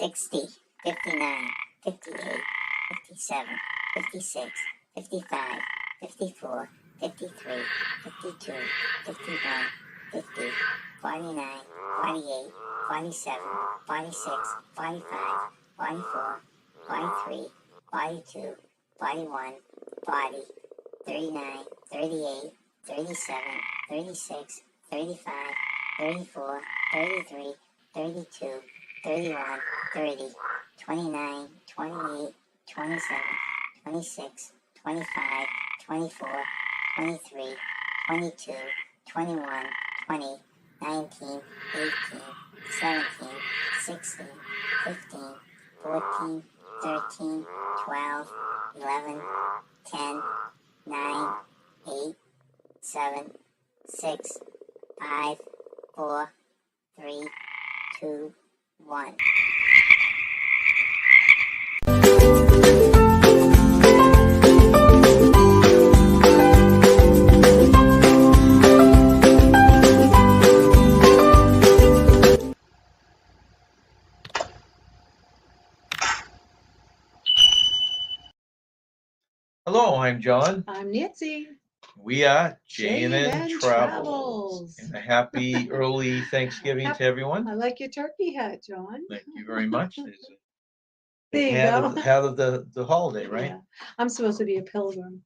60, 59, 58, 57, 56, 55, 54, 53, 52, 51, 50, 49, 48, 47, 46, 45, 44, 43, 42, 41, 40, 39, 38, 37, 36, 35, 34, 33, 32, 31, 30, 29, 28, 27, 26, 25, 24, 23, 22, 21, 20, 19, 18, 17, 16, 15, 14, 13, 12, 11, 10, 9, 8, 7, 6, 5, 4, 3, 2, 1. Hello, I'm John. I'm Nancy. We are J&N j&N Travels. And a happy early Thanksgiving to everyone. I like your turkey hat, John. Thank you very much. There you go. Hat of the holiday, right? Yeah. I'm supposed to be a pilgrim.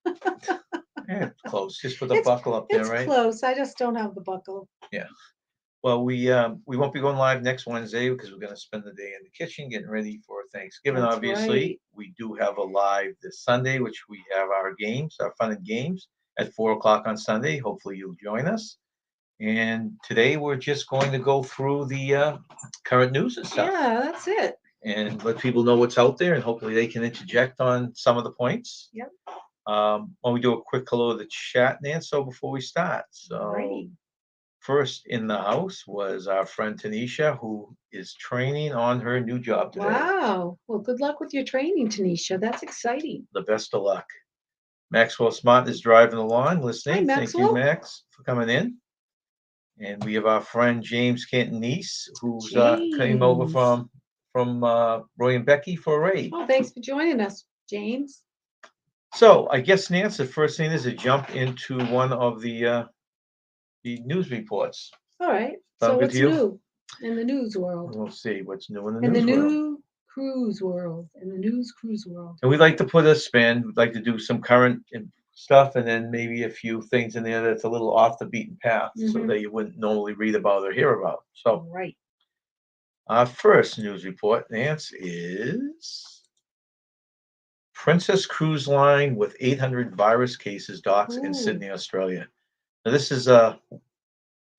Yeah, it's close. Just put the buckle up there, It's right? close. I just don't have the buckle. Yeah. Well, we won't be going live next Wednesday because we're going to spend the day in the kitchen getting ready for Thanksgiving. That's Obviously, right. we do have a live this Sunday, which we have our games, our fun and games at 4 o'clock on Sunday. Hopefully, you'll join us. And today we're just going to go through the current news and stuff. Yeah, that's it. And let people know what's out there, and hopefully they can interject on some of the points. Yep. Why don't we do a quick hello to the chat, Nancy, before we start? So. Right. First in the house was our friend Tanisha, who is training on her new job today. Wow. Well, good luck with your training, Tanisha. That's exciting. The best of luck. Maxwell Smart is driving along, listening. Hi, Thank you, Maxwell. Max, for coming in. And we have our friend James Cantonese, who's came over from Roy and Becky for a raid. Oh, thanks for joining us, James. So I guess, Nancy, the first thing is to jump into one of the news reports. All right. Sound So good what's to you? new in the news world? We'll see what's new in the In news the world. new cruise world. In the news cruise world. And we'd like to put a spin. We'd like to do some current stuff and then maybe a few things in there that's a little off the beaten path so that you wouldn't normally read about or hear about. So Right. our first news report, Nance, is Princess Cruise Line with 800 virus cases docks in Sydney, Australia. Now this is I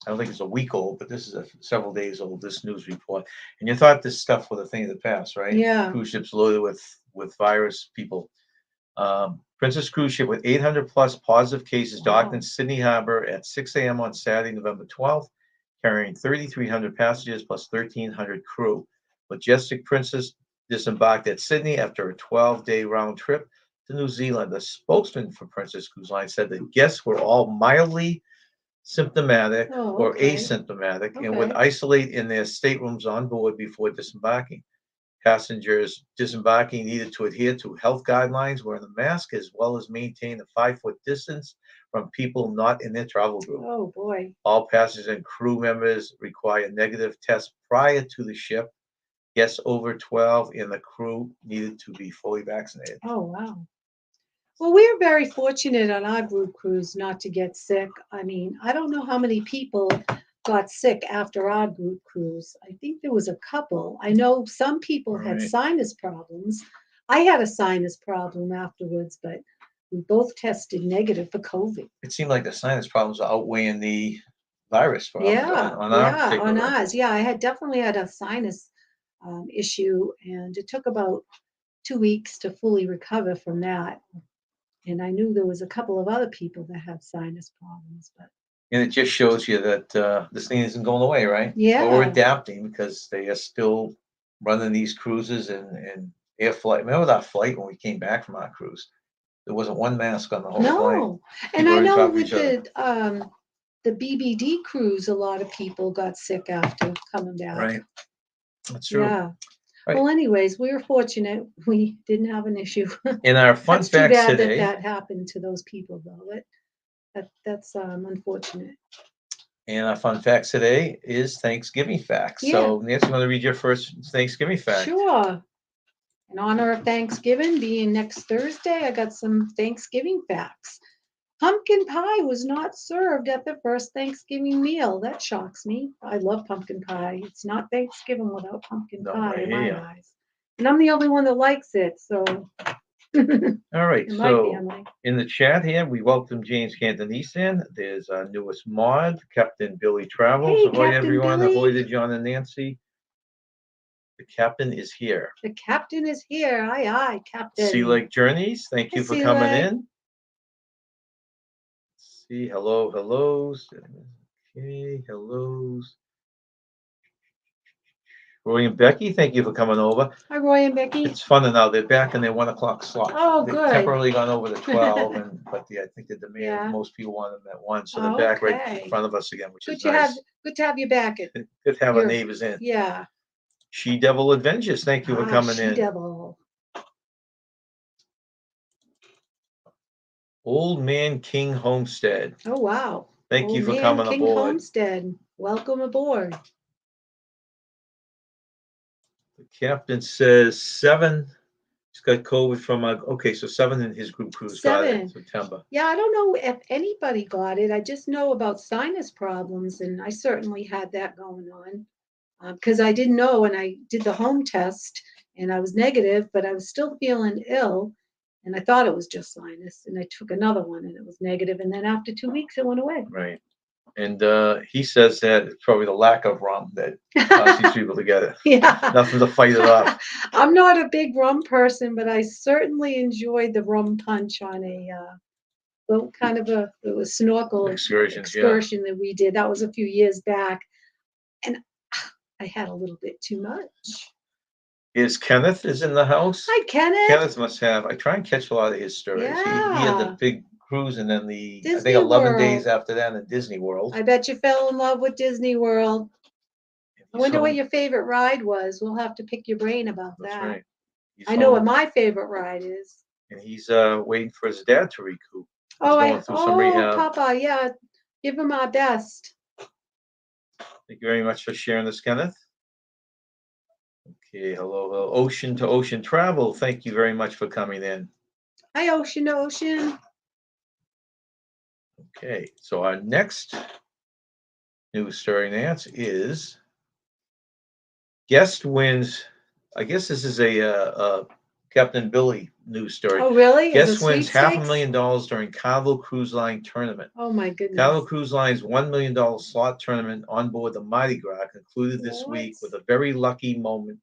don't think it's a week old, but this is several days old, this news report. And you thought this stuff was a thing of the past, right? Yeah. Cruise ships loaded with virus people. Princess Cruise Ship with 800 plus positive cases docked in Sydney Harbor at 6 a.m. on Saturday, November 12th, carrying 3,300 passengers plus 1,300 crew. Majestic Princess disembarked at Sydney after a 12-day round trip to New Zealand. The spokesman for Princess Cruise Line said that guests were all mildly symptomatic or asymptomatic and would isolate in their staterooms on board before disembarking. Passengers disembarking needed to adhere to health guidelines, wearing a mask, as well as maintain a 5-foot distance from people not in their travel group. Oh, boy. All passengers and crew members require a negative test prior to the ship. Guests over 12 and the crew needed to be fully vaccinated. Oh, wow. Well, we're very fortunate on our group cruise not to get sick. I mean, I don't know how many people got sick after our group cruise. I think there was a couple. I know some people had sinus problems. I had a sinus problem afterwards, but we both tested negative for COVID. It seemed like the sinus problems are outweighing the virus problems on ours. Yeah, I definitely had a sinus issue, and it took about 2 weeks to fully recover from that. And I knew there was a couple of other people that had sinus problems, but. And it just shows you that this thing isn't going away, right? Yeah. Or adapting because they are still running these cruises and air flight. Remember that flight when we came back from our cruise? There wasn't one mask on the whole plane. No. And I know with the BBD cruise, a lot of people got sick after coming back. Right. That's true. Yeah. Right. Well, anyways, we were fortunate. We didn't have an issue. In our fun That's too facts bad today, that happened to those people, though. That's unfortunate. and our fun facts today is Thanksgiving facts. Yeah. So Nancy, you want to read your first Thanksgiving fact? Sure. In honor of Thanksgiving being next Thursday, I got some Thanksgiving facts. Pumpkin pie was not served at the first Thanksgiving meal. That shocks me. I love pumpkin pie. It's not Thanksgiving without pumpkin No, pie I in hear my ya. eyes. And I'm the only one that likes it, so in All right. my So family. in the chat here, we welcome James Cantonese in. There's our newest mod, Captain Billy Travels. Hey, Ahoy, Captain everyone. Billy. Ahoy to John and Nancy. The captain is here. The captain is here. Aye, aye, Captain. Sea Lake Journeys, thank you Hey, for Sea coming Lake. in. See, hello, hellos. Okay, hellos. Roy and Becky, thank you for coming over. Hi, Roy and Becky. It's fun now. They're back in their 1 o'clock slot. Oh, They've good. temporarily gone over to 12, but I think the demand, Yeah. most people want them at 1, so they're back right in Okay. front of us again, which Good is to nice. have you back. Good to have our You're- neighbors in. Yeah. She Devil Adventures, thank you for coming in. She-Devil. Old Man King Homestead, Oh, wow. thank you Old for Man coming King aboard. Homestead. Welcome aboard. The captain says 7. He's got COVID from okay, so 7 in his group cruise got it in 7. September. Yeah, I don't know if anybody got it. I just know about sinus problems, and I certainly had that going on because I didn't know, and I did the home test, and I was negative, but I was still feeling ill, and I thought it was just sinus, and I took another one, and it was negative, and then after 2 weeks, it went away. Right. And he says that it's probably the lack of rum that caused these people to get it. Yeah. Nothing to fight it off. I'm not a big rum person, but I certainly enjoyed the rum punch on a little kind of a snorkel Excursions, yeah. excursion that we did. That was a few years back, and I had a little bit too much. Kenneth is in the house? Hi, Kenneth. Kenneth must have. I try and catch a lot of his stories. He had the Yeah. big cruise, and then I Disney think 11 days World. after that in Disney World. I bet you fell in love with Disney World. I wonder what your favorite ride was. We'll have to pick your brain about That's that. right. I know what my favorite ride is. And he's waiting for his dad to recoup. He's Oh, going through some rehab. Papa, yeah. Give him our best. Thank you very much for sharing this, Kenneth. Okay, hello, Ocean to Ocean Travel. Thank you very much for coming in. Hi, Ocean to Ocean. Okay, so our next news story, Nance, is guest wins. I guess this is a Captain Billy news story. Oh, really? Guest wins $500,000 during Carnival Cruise Line tournament. Oh, my goodness. Carnival Cruise Line's $1 million slot tournament on board the Mardi Gras concluded this week with a very lucky moment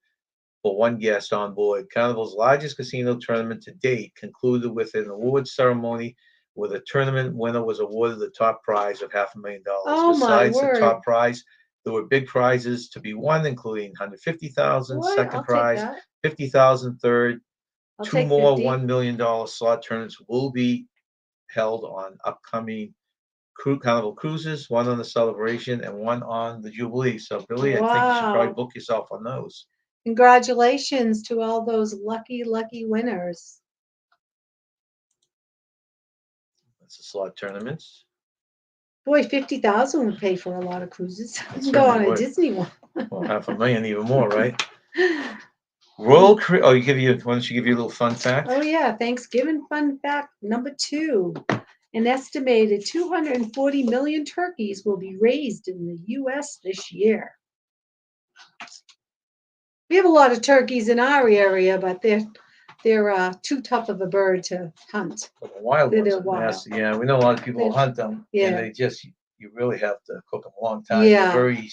for one guest on board. Carnival's largest casino tournament to date concluded with an awards ceremony where the tournament winner was awarded the top prize of $500,000. Oh, my Besides the word. top prize, there were big prizes to be won, including $150,000 second I'll prize, take that. $50,000 third. I'll 2 take more 50. $1 million slot tournaments will be held on upcoming Carnival cruises, one on the Celebration and one on the Jubilee. So, Billy, I think you should probably Wow. book yourself on those. Congratulations to all those lucky, lucky winners. That's the slot tournaments. Boy, 50,000 would pay for a lot of cruises. It Go on certainly a would. Disney one. Well, $500,000, even more, right? Royal Caribbean. Oh, why don't you give you a little fun fact? Oh, yeah. Thanksgiving fun fact number 2. An estimated 240 million turkeys will be raised in the U.S. this year. We have a lot of turkeys in our area, but they're too tough of a bird to hunt. Well, the wild They're ones are wild. nasty. Yeah, we know a lot of people who hunt them, Yeah. and you really have to cook them a long time. Yeah. They're very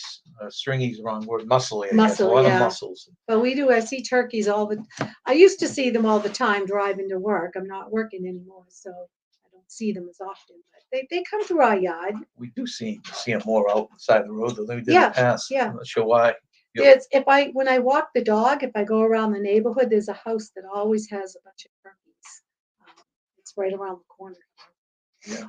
stringy is the wrong word, muscly. I guess. Muscle, A lot yeah. of muscles. But we do. I see turkeys I used to see them all the time driving to work. I'm not working anymore, so I don't see them as often. But they come through our yard. We do see them more out on the side of the road than we did in Yeah, the past. yeah. I'm not sure why. It's when I walk the dog, if I go around the neighborhood, there's a house that always has a bunch of turkeys. It's right around the corner. Yeah.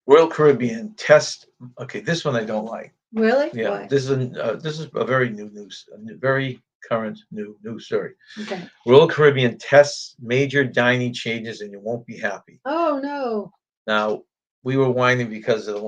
Royal Caribbean test. Okay, this one I don't like. Really? Yeah, Why? this is a very new news. Very current new story. Okay. Royal Caribbean tests major dining changes, and you won't be happy. Oh, no. Now, we were whining because of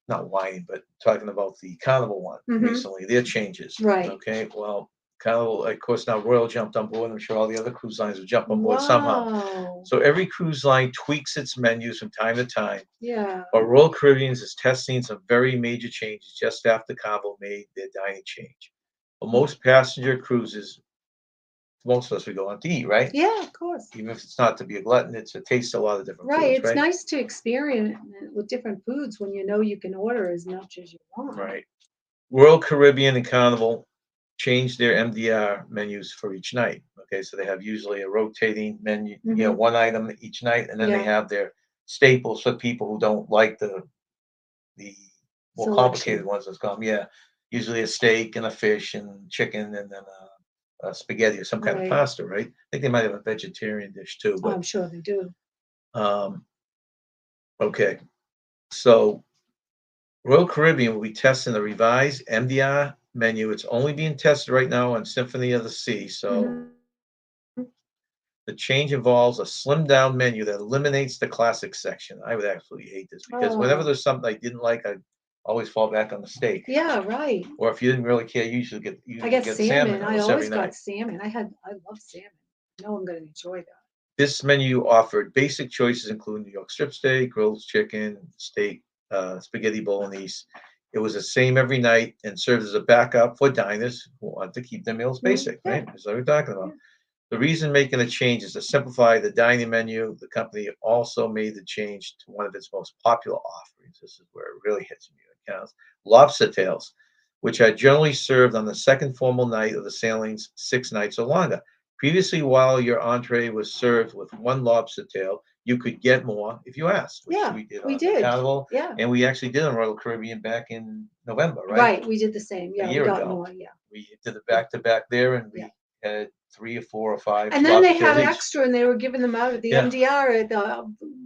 not whining, but talking about the Carnival one recently, their changes. Right. Okay, well, Carnival, of course, now Royal jumped on board. I'm sure all the other cruise lines will jump on board somehow. Wow. So every cruise line tweaks its menus from time to time. Yeah. But Royal Caribbean is testing some very major changes just after Carnival made their dining change. Well, most passenger cruises, most of us we go out to eat, right? Yeah, of course. Even if it's not to be a glutton, it's to taste a lot of different Right. foods, It's right? nice to experiment with different foods when you know you can order as much as you want. Right. Royal Caribbean and Carnival change their MDR menus for each night. Okay, so they have usually a rotating menu, one item each night, and then they Yeah. have their staples for people who don't like the more complicated Selection. ones that's come. Yeah, usually a steak and a fish and chicken and then a spaghetti or some kind of Right. pasta, right? I think they might have a vegetarian dish too, Oh, but I'm sure they do. okay. So Royal Caribbean will be testing the revised MDR menu. It's only being tested right now on Symphony of the Sea. So Mhm. the change involves a slimmed down menu that eliminates the classic section. I would absolutely hate this because whenever Oh, there's something I didn't like, I always fall back on the steak. yeah, right. Or if you didn't really care, you I usually get get salmon salmon. I almost every always got night. salmon. I love salmon. I know I'm going to enjoy that. This menu offered basic choices including New York strip steak, grilled chicken, steak, spaghetti bolognese. It was the same every night and served as a backup for diners who want to keep their meals basic, Yeah. right? That's what we're talking about. Yeah. The reason making the change is to simplify the dining menu. The company also made the change to one of its most popular offerings. This is where it really hits me. It counts. Lobster tails, which are generally served on the second formal night of the sailings, 6 nights or longer. Previously, while your entree was served with one lobster tail, you could get more if you asked, which Yeah, we did we on the did. Carnival, Yeah. and we actually did on Royal Caribbean back in November, right? Right. We did the same. A Yeah, we year got ago. more. Yeah. We did it back to back there, and Yeah. we had 3 or 4 or 5 And then they lobster had tails each. extra, and they were giving them out at the Yeah. MDR at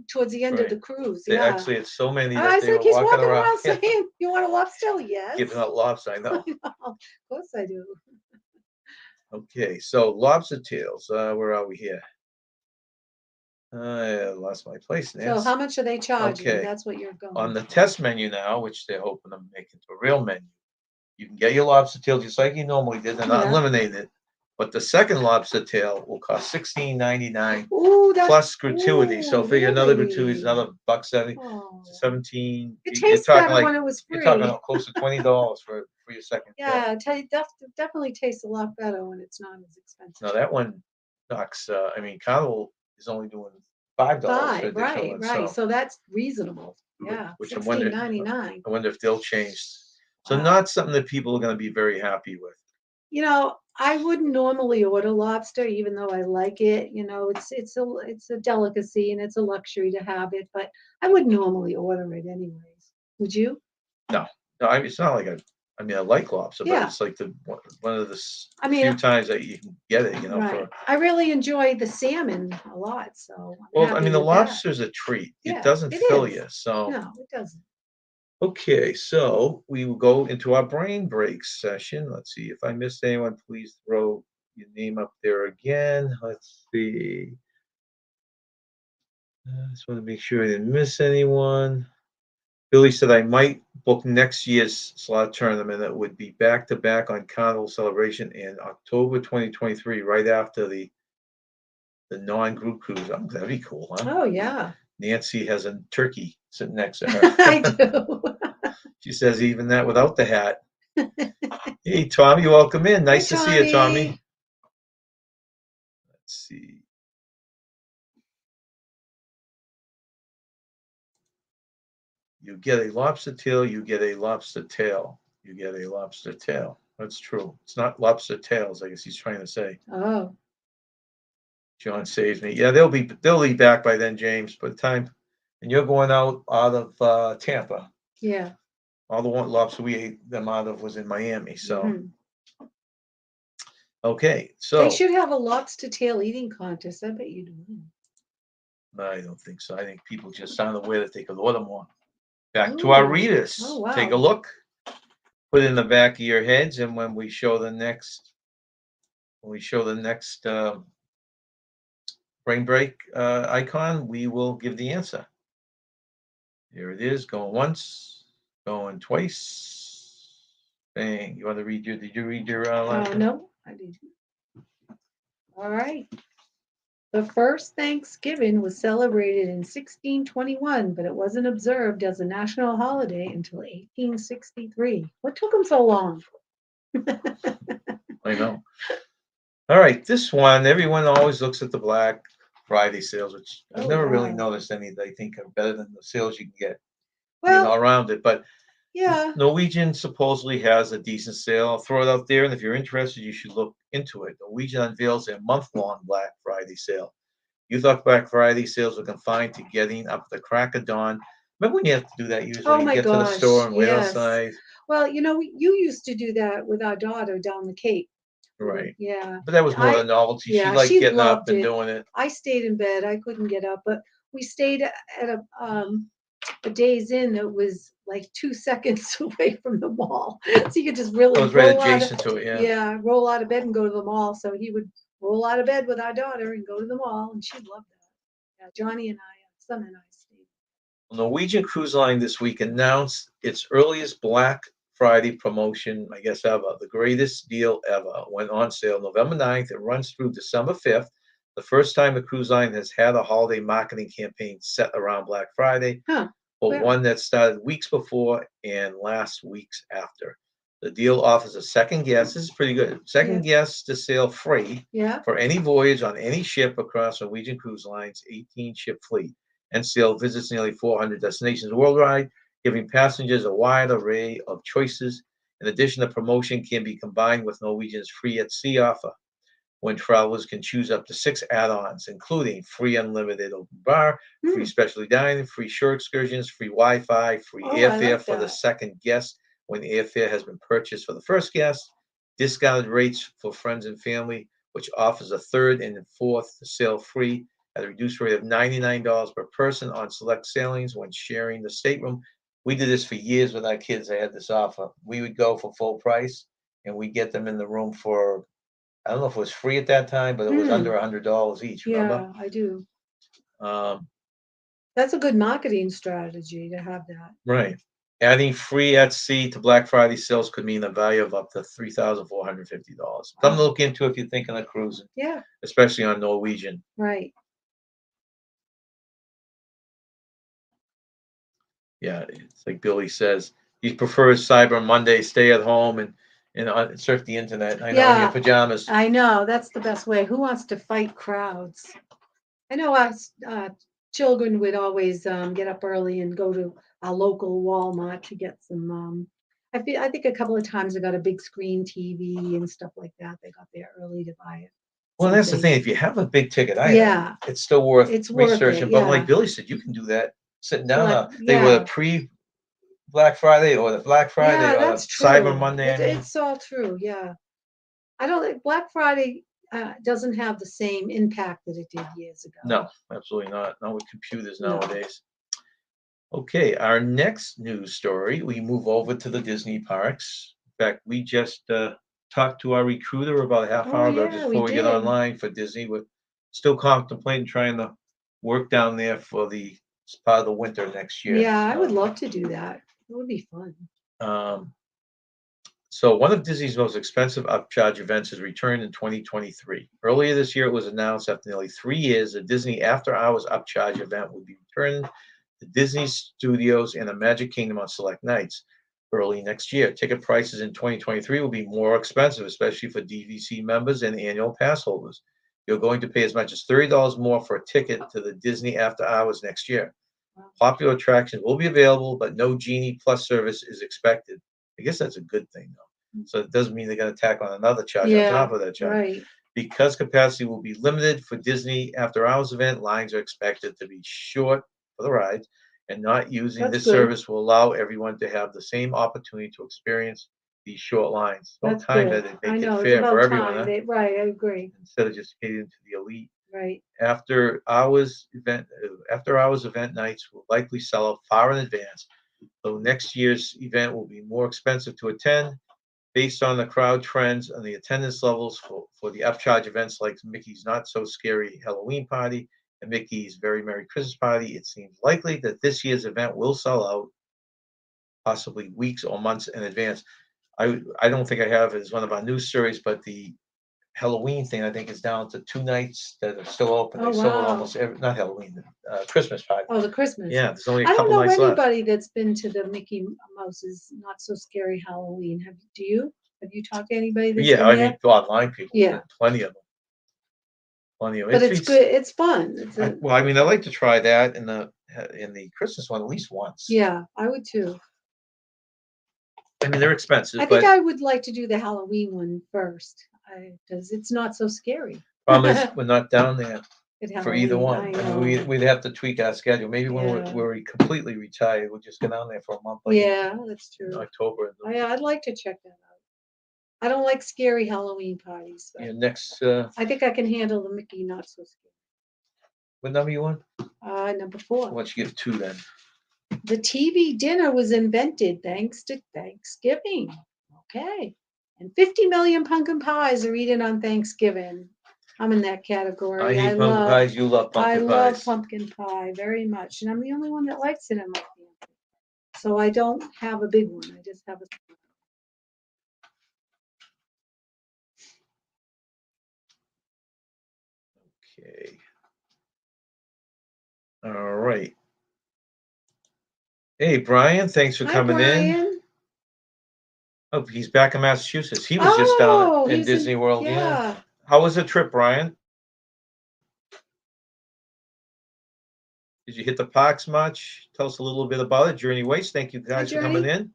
towards the end of Right. the cruise. They Yeah. actually had so many I that was they like, were he's walking walking around, around saying, "You want a lobster?" Yes. giving out lobster. I know. Of course I do. Okay, so lobster tails. Where are we here? I lost my place now. So how much are they charging? Okay, That's what you're on going. the test menu now, which they're hoping to make into a real menu, you can get your lobster tail just like you normally did. They're not Yeah. eliminating it, but the second lobster tail will cost $16.99 Ooh, that's plus gratuity. So ooh, figure another gratuity is really? another $1.70. Oh, 17. it You're tastes talking better like when it was you're talking free. close to $20 for your second tail. Yeah, tell you, definitely tastes a lot better when it's not as expensive. Now that one knocks. I mean, Carnival is only doing $5 for Five, additional right, one, right. so So that's reasonable. Yeah, which I'm wondering. 16.99. I wonder if they'll change. So Wow. not something that people are going to be very happy with. I wouldn't normally order lobster, even though I like it. It's a delicacy and it's a luxury to have it, but I wouldn't normally order it anyways. Would you? No, no. I mean, it's not like I mean, I like lobster, but Yeah. it's like the one of the I few mean, times that you can get it. You know, right. for I really enjoy the salmon a lot, so I'm well, I happy mean, the with that. lobster's a treat. It Yeah, doesn't it fill is. you. So No, it doesn't. okay, so we will go into our brain break session. Let's see if I missed anyone. Please throw your name up there again. Let's see. Just want to make sure I didn't miss anyone. Billy said I might book next year's slot tournament. It would be back to back on Carnival Celebration in October 2023, right after the non-group cruise. Oh, that'd be cool, huh? Oh yeah, Nancy has a turkey sitting next to I her. do. She says even that without the hat. Hey, Tommy, welcome in. Hi, Nice to see you, Tommy. Tommy. Let's see. You get a lobster tail, you get a lobster tail. You get a lobster tail. That's true. It's not lobster tails, I guess he's trying to say. Oh, John saves me. Yeah, they'll be back by then, James. By the time, and you're going out of Tampa. yeah. All the one lobster we ate them out of was in Miami. So Mhm. okay, They so should have a lobster tail eating contest. I bet you'd win. I don't think so. I think people just aren't aware that they could order more. Back to our Ooh. readers. Oh Take a wow. look. Put it in the back of your heads, and when we show the next when we show the next brain break icon, we will give the answer. Here it is, going once, going twice. Bang. You want to read did you read your last one? No, I didn't. All right. The first Thanksgiving was celebrated in 1621, but it wasn't observed as a national holiday until 1863. What took them so long? I know. All right, this one, everyone always looks at the Black Friday sales, which I've Oh, never really yeah. noticed any that I think are better than the sales you can get, Well, around it. But yeah. Norwegian supposedly has a decent sale. I'll throw it out there, and if you're interested, you should look into it. Norwegian unveils a month-long Black Friday sale. You thought Black Friday sales were confined to getting up the crack of dawn. Remember when you have to do that usually? Oh You my get to the store gosh, and wait yes. outside. Well, you used to do that with our daughter down the Cape. Right. Yeah. But that was more the novelty. She Yeah, liked she getting up loved and it. doing it. I stayed in bed. I couldn't get up, but we stayed at a Days Inn that was like 2 seconds away from the mall, so you could just It really was right roll out of adjacent to it, yeah. roll out of bed and go to the mall. So he would roll out of bed with our daughter and go to the mall, and she loved that. Yeah, Johnny and I, son and I stayed. Norwegian Cruise Line this week announced its earliest Black Friday promotion, I guess ever. The greatest deal ever went on sale November 9th. It runs through December 5th. The first time the cruise line has had a holiday marketing campaign set around Black Friday, Huh? but Where? one that started weeks before and lasts weeks after. The deal offers a second guest. This is pretty good. Second guest to sail free Yeah. for any voyage on any ship across Norwegian Cruise Line's 18-ship fleet. And sail visits nearly 400 destinations worldwide, giving passengers a wide array of choices. In addition, the promotion can be combined with Norwegian's free at sea offer, when travelers can choose up to 6 add-ons, including free unlimited open bar, free specialty dining, free shore excursions, free Wi-Fi, free Oh, I airfare like for the that. second guest when airfare has been purchased for the first guest, discounted rates for friends and family, which offers a third and fourth to sail free at a reduced rate of $99 per person on select sailings when sharing the stateroom. We did this for years with our kids. They had this offer. We would go for full price, and we get them in the room for, I don't know if it was free at that time, but it was under $100 each. Remember? Yeah, I do. Um, That's a good marketing strategy to have that. right. Adding free at sea to Black Friday sales could mean a value of up to $3,450. Something to look into if you're thinking of cruising, Yeah, especially on Norwegian. right. Yeah, it's like Billy says, he prefers Cyber Monday, stay at home and surf the internet. I know in your Yeah, pajamas. I know. That's the best way. Who wants to fight crowds? I know us children would always get up early and go to a local Walmart to get some. I think a couple of times they got a big screen TV and stuff like that. They got there early to buy it. Well, that's the Something. thing. If you have a big ticket item, Yeah, it's still worth it's worth it. researching. But like Yeah, Billy said, you can do that sitting down. They were yeah, pre Black Friday or the Black Friday yeah. or the That's Cyber true. Monday. I mean, It's all true. Yeah, I don't think Black Friday doesn't have the same impact that it did years ago. no, absolutely not. Not with computers No. nowadays. Okay, our next news story, we move over to the Disney parks. In fact, we just talked to our recruiter about a half Oh hour ago, just yeah, we before we get did. online for Disney. We're still contemplating trying to work down there for the part of the winter next year. Yeah, I would love to do that. It would be fun. Um, so one of Disney's most expensive upcharge events is returned in 2023. Earlier this year, it was announced after nearly 3 years, the Disney After Hours upcharge event would be returned to Disney Studios and the Magic Kingdom on select nights early next year. Ticket prices in 2023 will be more expensive, especially for DVC members and annual pass holders. You're going to pay as much as $30 more for a ticket to the Disney After Hours next year. Popular attractions will be available, but no Genie Plus service is expected. I guess that's a good thing, though. So it doesn't mean they're going to tack on another charge on top of that charge. Right. Because capacity will be limited for Disney After Hours event, lines are expected to be short for the rides, and not using That's this good. service will allow everyone to have the same opportunity to experience these short lines. It's That's about time good. that they I make know it it's fair for about everyone, time. huh? Right, I agree. Instead of just catering to the elite. Right. After hours event nights will likely sell out far in advance. So next year's event will be more expensive to attend. Based on the crowd trends and the attendance levels for the upcharge events like Mickey's Not So Scary Halloween Party and Mickey's Very Merry Christmas Party, it seems likely that this year's event will sell out possibly weeks or months in advance. I don't think I have it as one of our news stories, but the Halloween thing I think is down to 2 nights that are still open. Oh, They sold wow. almost every, not Halloween, Christmas party. Oh, the Christmas. Yeah, there's only I a don't couple know nights left. anybody that's been to the Mickey Mouse's Not So Scary Halloween. Do you? Have you talked to anybody that's Yeah, been I there? mean, online people, Yeah. plenty of them. Plenty of them. But it's good. It's fun. Well, I mean, I like to try that in the Christmas one at least once. Yeah, I would too. I mean, they're expensive, I think but I would like to do the Halloween one first, because it's not so scary. problem is we're not down there At for either Halloween, one. I I know. mean, we'd have to tweak our schedule. Maybe when Yeah. we're completely retired, we'll just go down there for a month, like Yeah, that's in true. October. I'd like to check that out. I don't like scary Halloween parties, but Yeah, next, I think I can handle the Mickey Not So Scary. what number you want? Number 4. Why don't you give 2 then? The TV dinner was invented thanks to Thanksgiving. Okay. And 50 million pumpkin pies are eaten on Thanksgiving. I'm in that category. I hate pumpkin pies. You love pumpkin pies. I love pumpkin pie very much. And I'm the only one that likes it in my family. So I don't have a big one. I just have a small. Okay. All right. Hey, Brian, thanks for Hi, coming in. Brian. Oh, he's back in Massachusetts. He was just down in he's Disney World. Yeah. Yeah. How was the trip, Brian? Did you hit the parks much? Tell us a little bit about it. Journey Waste, thank you guys for coming Journey. in.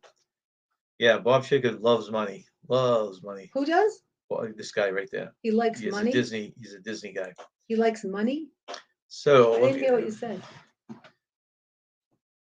Yeah, Bob Sugar loves money. Loves money. Who does? Well, this guy right there. He likes He's money. He's a Disney guy. He likes money. So I didn't hear what you said.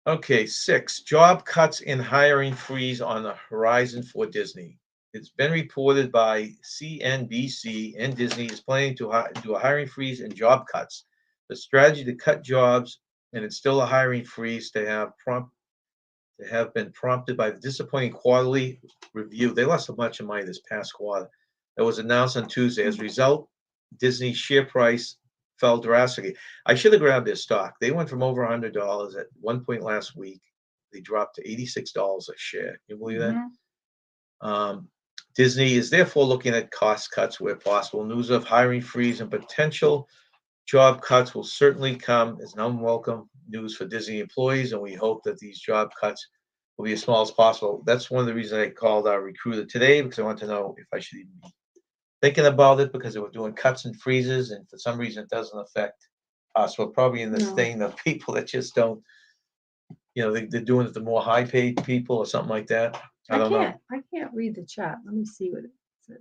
Okay, 6, job cuts and hiring freeze on the horizon for Disney. It's been reported by CNBC and Disney is planning to do a hiring freeze and job cuts. The strategy to cut jobs and instill a hiring freeze to have been prompted by the disappointing quarterly review. They lost a bunch of money this past quarter. That was announced on Tuesday. As a result, Disney's share price fell drastically. I should have grabbed their stock. They went from over $100 at one point last week. They dropped to $86 a share. Can you believe that? Disney is therefore looking at cost cuts where possible. News of hiring freeze and potential job cuts will certainly come as unwelcome news for Disney employees, and we hope that these job cuts will be as small as possible. That's one of the reasons I called our recruiter today, because I want to know if I should even be thinking about it, because they were doing cuts and freezes, and for some reason it doesn't affect us. We're probably in this thing of people that just don't, they're doing it to more high paid people or something like that. I don't know. I can't read the chat. Let me see what it says.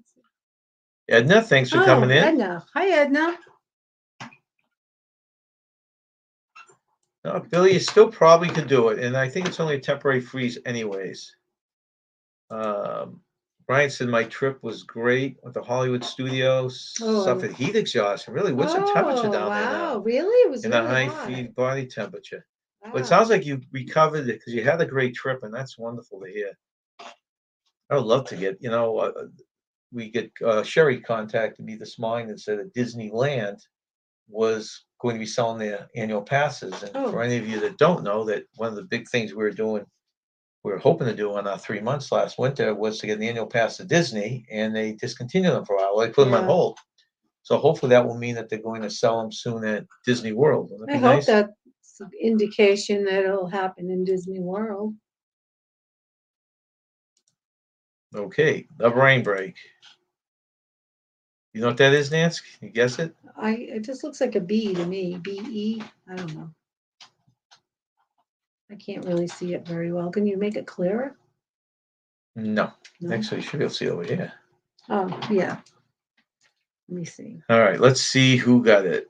Edna, thanks for coming in. Edna. Hi, Edna. No, Billy, you still probably could do it, and I think it's only a temporary freeze anyways. Brian said my trip was great with the Hollywood studios. Suffered heat exhaustion. Really, what's the temperature down there now? Wow, really? It was In really a high hot. feed body temperature. Wow. Well, it sounds like you recovered it because you had a great trip, and that's wonderful to hear. I would love to get, Sherry contacted me this morning and said that Disneyland was going to be selling their annual passes. And for any of you that don't know, that one of the big things we were hoping to do on our 3 months last winter was to get an annual pass to Disney, and they discontinued them for a while. They put them on hold. So hopefully that will mean that they're going to sell them soon at Disney World. Wouldn't that be nice? That's an indication that it'll happen in Disney World. Okay, the brain break. You know what that is, Nance? Can you guess it? It just looks like a B to me. B-E. I don't know. I can't really see it very well. Can you make it clearer? No. Actually, you should be able to see it over here. Oh, yeah. Let me see. All right, let's see who got it.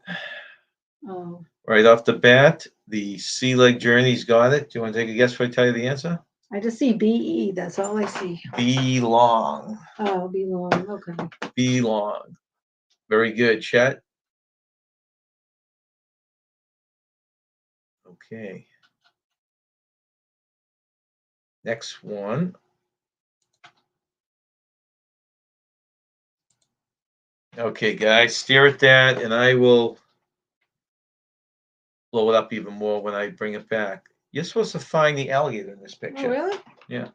Oh. Right off the bat, the Sea Leg Journey's got it. Do you want to take a guess before I tell you the answer? I just see B-E. That's all I see. Belong. Oh, belong. Okay. Belong. Very good, Chet. Okay. Next one. Okay, guys, stare at that, and I will blow it up even more when I bring it back. You're supposed to find the alligator in this Oh, picture. really? Yeah.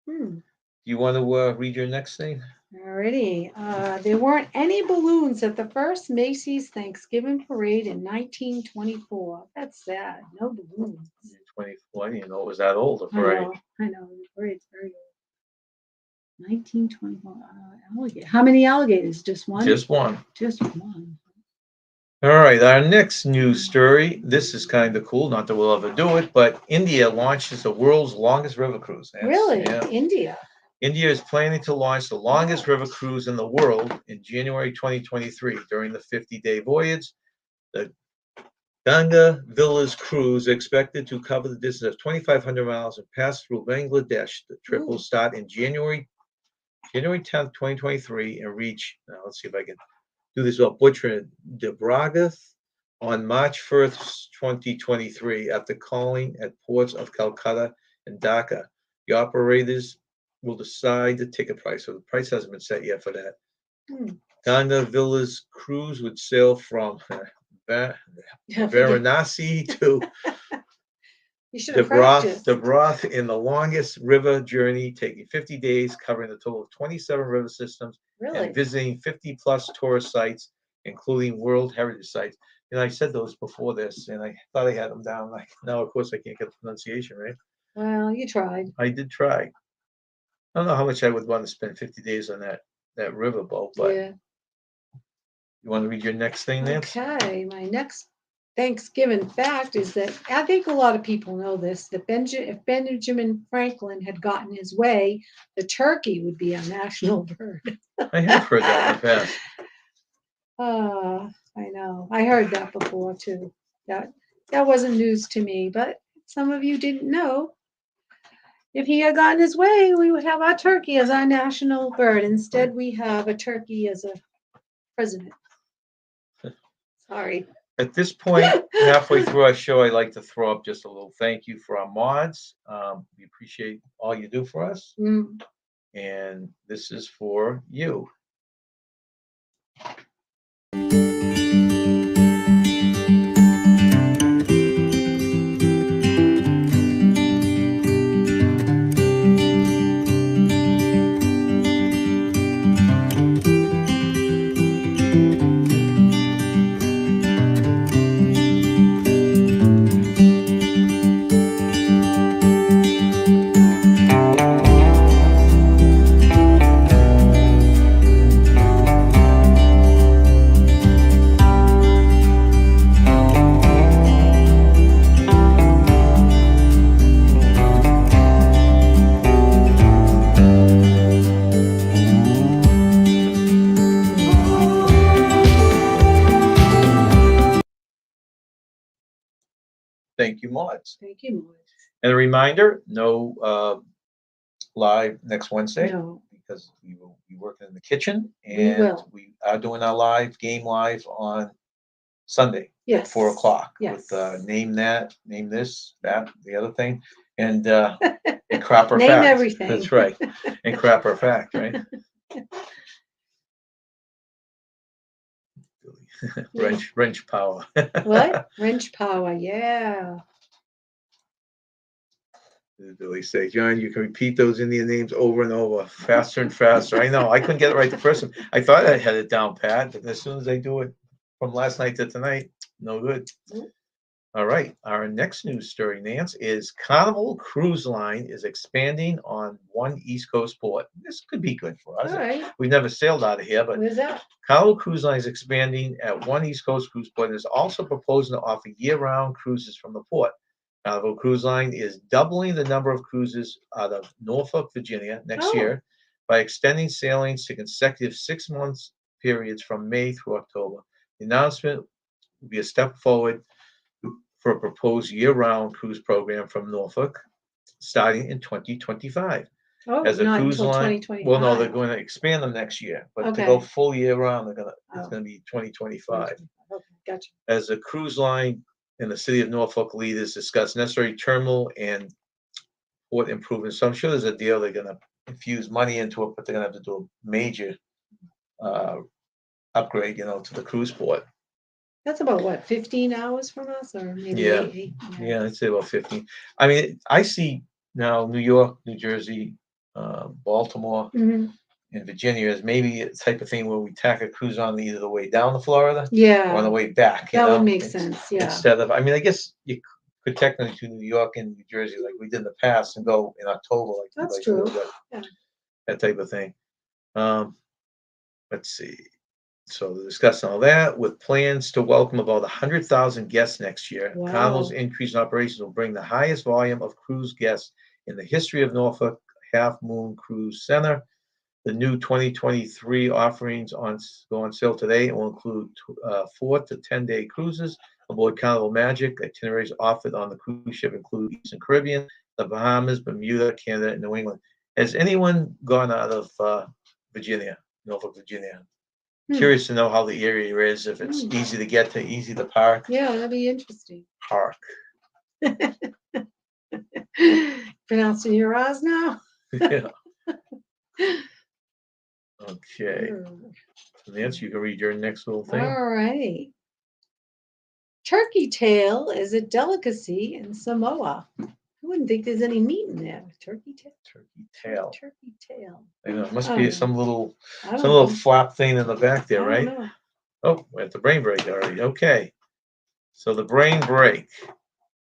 Hmm. You want to read your next thing? Alrighty. There weren't any balloons at the first Macy's Thanksgiving parade in 1924. That's sad. No balloons. 24. You know, it was that old, the I parade. know. I know. The parade's very old. 1924. Alligator. How many alligators? Just one? Just one. Just one. All right, our next news story. This is kind of cool. Not that we'll ever do it, but India launches the world's longest river cruise. Really? Yeah. India? India is planning to launch the longest river cruise in the world in January 2023 during the 50-day voyage. The Ganga Villas cruise expected to cover the distance of 2,500 miles and pass through Bangladesh. The trip will start in January 10th, 2023, and reach. Now let's see if I can do this without butchering. Debragath on March 1st, 2023, after calling at ports of Calcutta and Dhaka. The operators will decide the ticket price. So the price hasn't been set yet for that. Ganga Villas cruise would sail from Varanasi to You should have practiced. Debrath in the longest river journey, taking 50 days, covering a total of 27 river systems, Really? and visiting 50 plus tourist sites, including World Heritage sites. And I said those before this, and I thought I had them down. Like now, of course, I can't get the pronunciation right. Well, you tried. I did try. I don't know how much I would want to spend 50 days on that riverboat, but Yeah. you want to read your next thing, Nancy? Okay. My next Thanksgiving fact is that I think a lot of people know this, that if Benjamin Franklin had gotten his way, the turkey would be a national bird. I have heard that in the past. I know. I heard that before too. That wasn't news to me, but some of you didn't know. If he had gotten his way, we would have our turkey as our national bird. Instead, we have a turkey as a president. Sorry. At this point, halfway through our show, I'd like to throw up just a little thank you for our mods. We appreciate all you do for us. And this is for you. Thank you, mods. Thank you, mods. And a reminder, no live next Wednesday. No. Because we will be working in the kitchen. We will. We are doing our game live on Sunday. Yes. 4 o'clock. Yes. With name that, name this, that, the other thing, and crap or Name fact. everything. That's right. And crap or fact, right? wrench power. What? Wrench power, yeah. Billy say, John, you can repeat those Indian names over and over, faster and faster. I know. I couldn't get it right the first time. I thought I had it down pat, but as soon as I do it from last night to tonight, no good. All right. Our next news story, Nance, is Carnival Cruise Line is expanding on one East Coast port. This could be good for us. All right. We've never sailed out of here, but Where's that? Carnival Cruise Line is expanding at one East Coast cruise port and is also proposing to offer year-round cruises from the port. Carnival Cruise Line is doubling the number of cruises out of Norfolk, Virginia next year by extending sailings to consecutive 6-month periods from May through October. The announcement will be a step forward for a proposed year-round cruise program from Norfolk starting in 2025. As a cruise line. Well, no, they're going to expand them next year, but to go full year round, it's going to be 2025. Okay, gotcha. As a cruise line in the city of Norfolk, leaders discuss necessary terminal and port improvements. So I'm sure there's a deal they're going to infuse money into it, but they're going to have to do a major upgrade, to the cruise port. That's about what, 15 hours from us, or maybe Yeah. eight? Yeah, I'd say about 15. I mean, I see now New York, New Jersey, Baltimore, Hmm. and Virginia as maybe a type of thing where we tack a cruise on either the way down to Florida or on Yeah, the way back, that would make sense. Yeah, instead of, I mean, I guess you could technically do New York and New Jersey like we did in the past and go in October, that's like true. Yeah. that type of thing. Um, let's see. So they're discussing all that with plans to welcome about 100,000 guests next year. Wow. Carnival's increase in operations will bring the highest volume of cruise guests in the history of Norfolk Half Moon Cruise Center. The new 2023 offerings go on sale today and will include 4 to 10-day cruises aboard Carnival Magic. Itineraries offered on the cruise ship include Eastern Caribbean, the Bahamas, Bermuda, Canada, and New England. Has anyone gone out of Virginia, Norfolk, Virginia? Curious to know how the area is, if it's easy to get to, easy to park. Yeah, that'd be interesting. Park. Pronouncing your R's now? Yeah. Okay. Nancy, you can read your next little thing. All right. Turkey tail is a delicacy in Samoa. I wouldn't think there's any meat in there. Turkey tail. Turkey tail. Turkey tail. I know, it must I be don't some know. little I don't some little know. flap thing in the back I there, don't right? know. Oh, we're at the brain break already. Okay. So the brain break.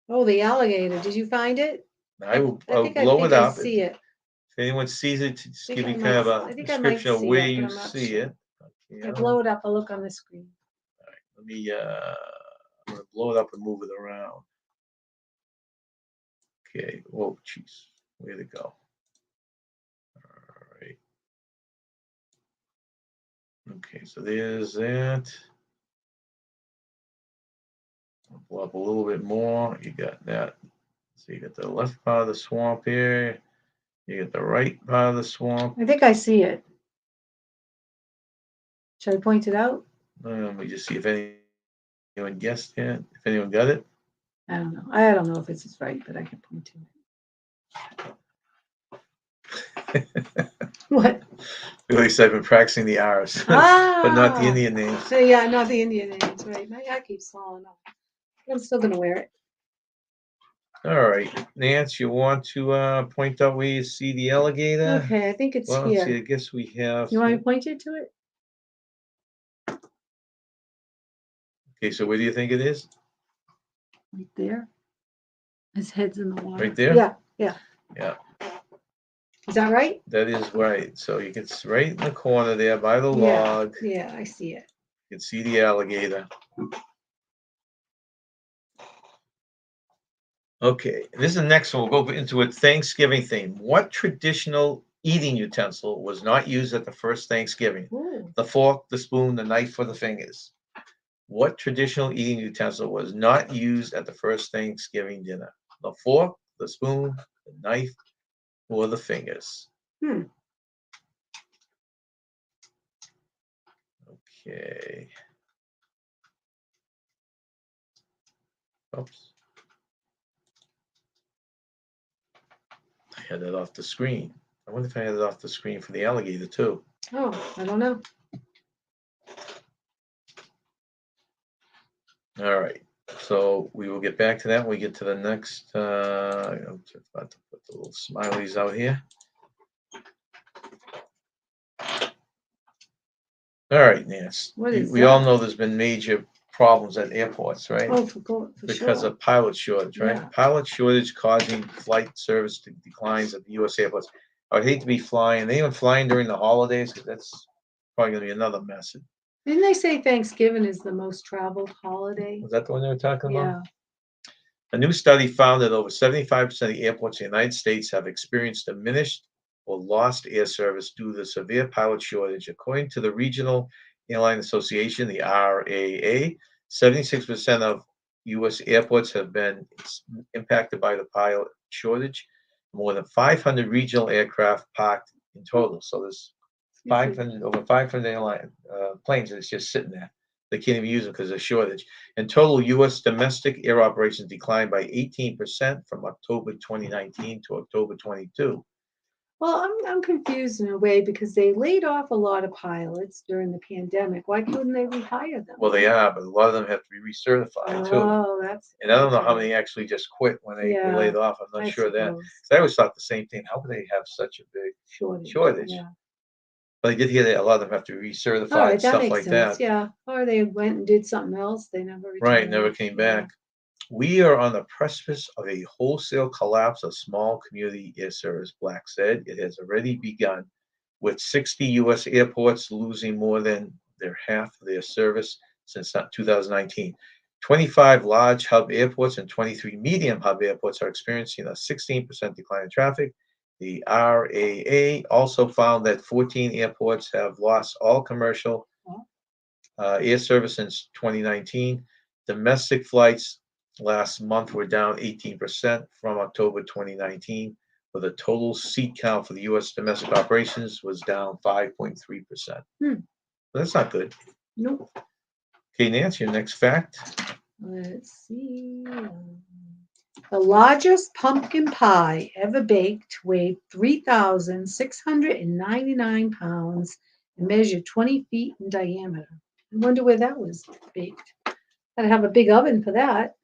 Oh, the alligator. Did you find it? I'll I blow it up. see it. If anyone sees it, just think give I you kind of might- a I think I might description of see where it, but you I'm not see sure. it. Okay, I blow it up. I'll look on the screen. let me I'm gonna blow it up and move it around. Okay. Whoa, jeez. Way to go. All right. Okay, so there's that. I'll blow up a little bit more. You got that. So you got the left part of the swamp here. You got the right part of the swamp. I think I see it. Should I point it out? Let me just see if anyone guessed it. If anyone got it. I don't know. I don't know if this is right, but I can point to it. What? At least I've been practicing the R's, Ah, but not the Indian names. So yeah, not the Indian names, right? My hat keeps falling off. I'm still gonna wear it. All right, Nance, you want to point out where you see the alligator? Okay, I think it's Well, let's see. here. I guess we have. You want me to point you to it? Okay, so where do you think it is? Right there. His head's in the water. Right there? Yeah, yeah. Yeah, Is that right? that is right. So you can right in the corner there by the Yeah. log. Yeah, I see it. You can see the alligator. Okay, this is the next one. We'll go into a Thanksgiving theme. What traditional eating utensil was not used at the first Thanksgiving? Ooh. The fork, the spoon, the knife, or the fingers? What traditional eating utensil was not used at the first Thanksgiving dinner? The fork, the spoon, the knife, or the fingers? Hmm. Okay. Oops. I had that off the screen. I wonder if I had it off the screen for the alligator too. Oh, I don't know. All right. So we will get back to that when we get to the next. I'm just about to put the little smileys out here. All right, Nance. What is we all that? know there's been major problems at airports, right? Oh, for Because sure. of pilot shortage, right? Yeah. Pilot shortage causing flight service declines at the U.S. airports. I would hate to be flying. Anyone flying during the holidays? Because that's probably going to be another mess. Didn't they say Thanksgiving is the most traveled holiday? Was that the one they were talking about? Yeah. A new study found that over 75% of the airports in the United States have experienced diminished or lost air service due to the severe pilot shortage. According to the Regional Airline Association, the RAA, 76% of U.S. airports have been impacted by the pilot shortage. More than 500 regional aircraft parked in total. So there's 500 over 500 airline planes that's just sitting there. They can't even use them because of shortage. In total, U.S. domestic air operations declined by 18% from October 2019 to October 22. Well, I'm confused in a way because they laid off a lot of pilots during the pandemic. Why couldn't they rehire them? Well, they are, but a lot of them have to be recertified too. Oh, that's And I don't know how okay. many actually just quit when they were Yeah, laid off. I'm not I sure of that. suppose. 'Cause I always thought the same thing. How could they have such a big Shortage. shortage? Yeah. But I did hear that a lot of them have to be All recertified right, and that stuff makes like sense. that. Yeah. Or they went and did something else. They never Right, never returned. came Yeah. back. We are on the precipice of a wholesale collapse of small community air service, Black said. It has already begun, with 60 U.S. airports losing more than their half of their service since 2019. 25 large hub airports and 23 medium hub airports are experiencing a 16% decline in traffic. The RAA also found that 14 airports have lost all commercial Well, air service since 2019. Domestic flights last month were down 18% from October 2019, with a total seat count for the U.S. domestic operations was down 5.3%. hmm. That's not good. Nope. Okay, Nancy, your next fact. Let's see. The largest pumpkin pie ever baked weighed 3,699 pounds and measured 20 feet in diameter. I wonder where that was baked. Gotta have a big oven for that.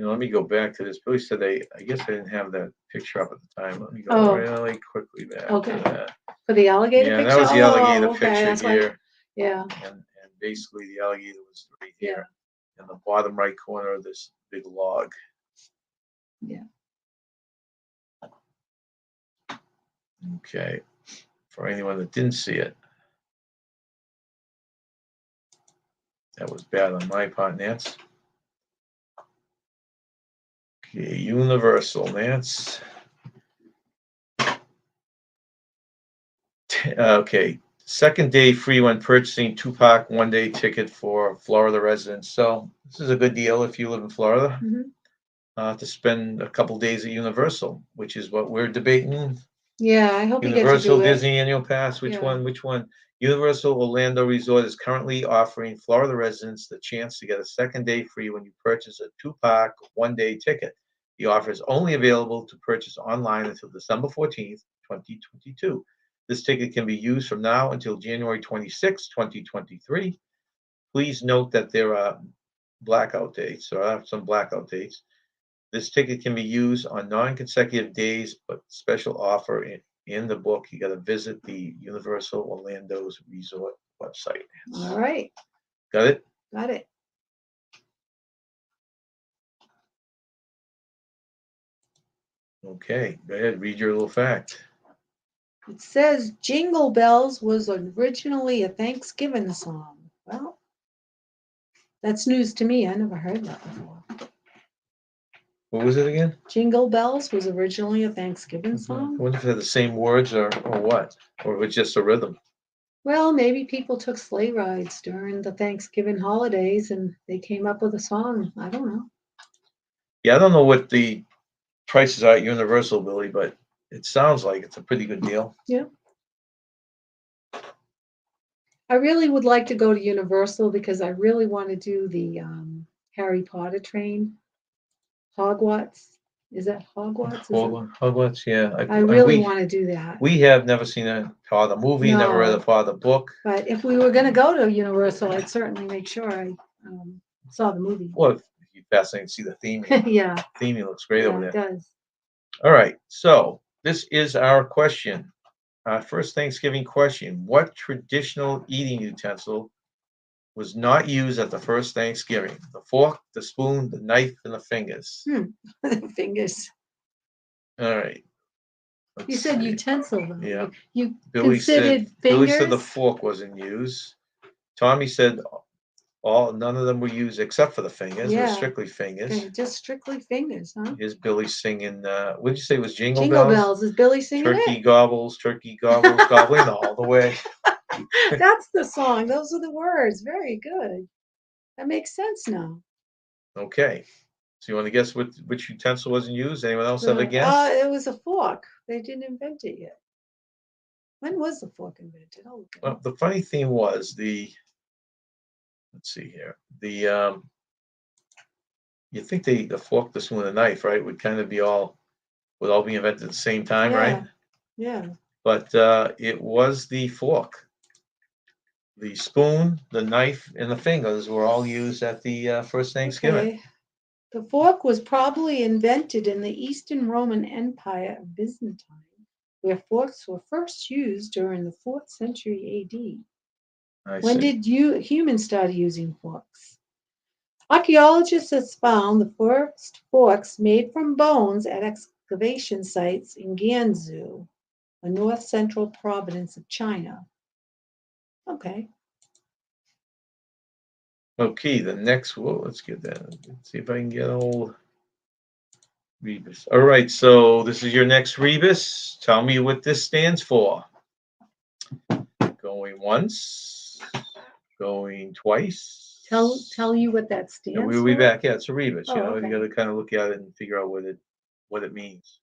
Let me go back to this. Billy said I guess I didn't have that picture up at the time. Let me go Oh, really quickly back okay. to that. For the alligator Yeah, picture? that was the alligator Oh, okay. picture That's why. here. Yeah, And basically the alligator was right yeah, here in the bottom right corner of this big log. yeah. Okay. For anyone that didn't see it, that was bad on my part, Nance. Okay, Universal, Nance. Okay, second day free when purchasing two-pack one-day ticket for Florida residents. So this is a good deal if you live in Florida Hmm. to spend a couple days at Universal, which is what we're debating. Yeah, I hope you get to Universal do it. Disney Annual Pass, which Yeah. one? Which one? Universal Orlando Resort is currently offering Florida residents the chance to get a second day free when you purchase a two-pack one-day ticket. The offer is only available to purchase online until December 14th, 2022. This ticket can be used from now until January 26th, 2023. Please note that there are blackout dates, or some blackout dates. This ticket can be used on non-consecutive days, but special offer in the book, you got to visit the Universal Orlando's resort website. All right. Got it? Got it. Okay, go ahead, read your little fact. It says Jingle Bells was originally a Thanksgiving song. Well, that's news to me. I never heard that before. What was it again? Jingle Bells was originally a Thanksgiving I song. wonder if it had the same words or what, or if it's just a rhythm. Well, maybe people took sleigh rides during the Thanksgiving holidays and they came up with a song. I don't know. Yeah, I don't know what the prices are at Universal, Billy, but it sounds like it's a pretty good deal. Yeah. I really would like to go to Universal because I really want to do the Harry Potter train. Hogwarts. Is that Hogwarts? Is it? Hogwarts, yeah. I really want to do that. We have never seen a Father movie, never read a No. Father book. But if we were going to go to Universal, I'd certainly make sure I saw the movie. Well, if you're fascinated to see the theme. Yeah. Theming looks great over Yeah, it there. does. All right, so this is our question. Our first Thanksgiving question. What traditional eating utensil was not used at the first Thanksgiving? The fork, the spoon, the knife, and the fingers. Fingers. All right. You said see. utensil, though. Yeah. You Billy considered said Billy said the fingers? fork wasn't used. Tommy said none of them were used except for the fingers. It was Yeah. strictly fingers. Okay, just strictly fingers, huh? Here's Billy singing. What did you say it was Jingle Jingle Bells? Bells. Is Billy singing Turkey gobbles, gobbling all the way. it? That's the song. Those are the words. Very good. That makes sense now. Okay. So you want to guess which utensil wasn't used? Anyone else have a guess? It was a fork. They didn't invent it yet. When was the fork invented? Oh, okay. Well, the funny thing was let's see here. You think the fork, the spoon, and the knife, right, would all be invented at the same time, right? Yeah. But it was the fork. The spoon, the knife, and the fingers were all used at the first Thanksgiving. Okay. The fork was probably invented in the Eastern Roman Empire of Byzantine, where forks were first used during the 4th century AD. I When see. did humans start using forks? Archaeologists have found the first forks made from bones at excavation sites in Gansu, a north central province of China. Okay. Okay, the next, whoa, let's get that. Let's see if I can get old Rebus. All right, so this is your next Rebus. Tell me what this stands for. Going once, going twice. Tell you what that And stands we'll be for? back. Yeah, it's a Rebus. Oh, You okay. got to kind of look at it and figure out what it means.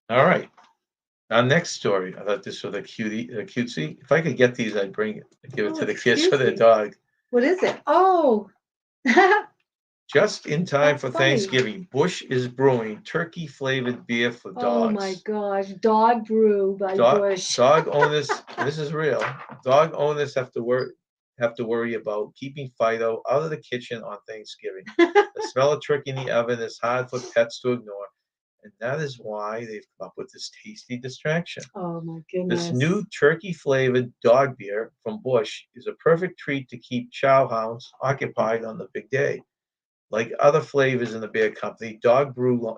All right. Our next story. I thought this was a cutesy. If I could get these, I'd bring it, give it Oh, to the kids for their excuse me. dog. What is it? Oh, Just in time that's for funny. Thanksgiving, Bush is brewing turkey-flavored beer for Oh my dogs. gosh, dog brew by Bush. Dog owners, this is real. Dog owners have to worry about keeping Fido out of the kitchen on Thanksgiving. The smell of turkey in the oven is hard for pets to ignore, and that is why they've come up with this tasty distraction. Oh my This goodness. new turkey-flavored dog beer from Bush is a perfect treat to keep chow hounds occupied on the big day. Like other flavors in the beer company, dog brew line.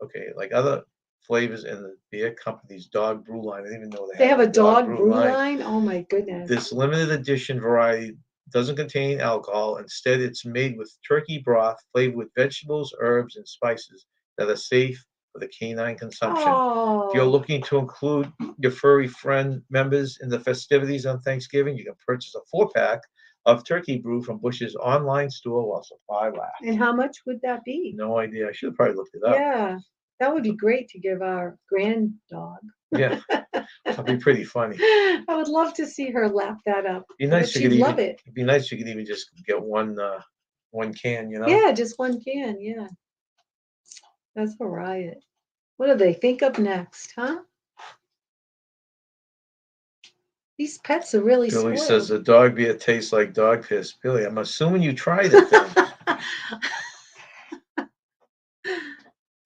Okay, like other flavors in the beer company's dog brew line. I didn't even know They they have had a a dog dog brew brew line. line? Oh my goodness. This limited edition variety doesn't contain alcohol. Instead, it's made with turkey broth flavored with vegetables, herbs, and spices that are safe for the canine consumption. If you're Oh, looking to include your furry friend members in the festivities on Thanksgiving, you can purchase a 4-pack of turkey brew from Bush's online store while supply lasts. and how much would that be? No idea. I should have probably looked it up. Yeah, that would be great to give our grand dog. Yeah, that'd be pretty funny. I would love to see her lap that up. Be I bet nice. You she'd could love even. it. It'd be nice. You could even just get one can. Yeah, just one can. Yeah, that's a riot. What do they think of next, huh? These pets are really Billy says spoiled. the dog beer tastes like dog piss. Billy, I'm assuming you tried it then.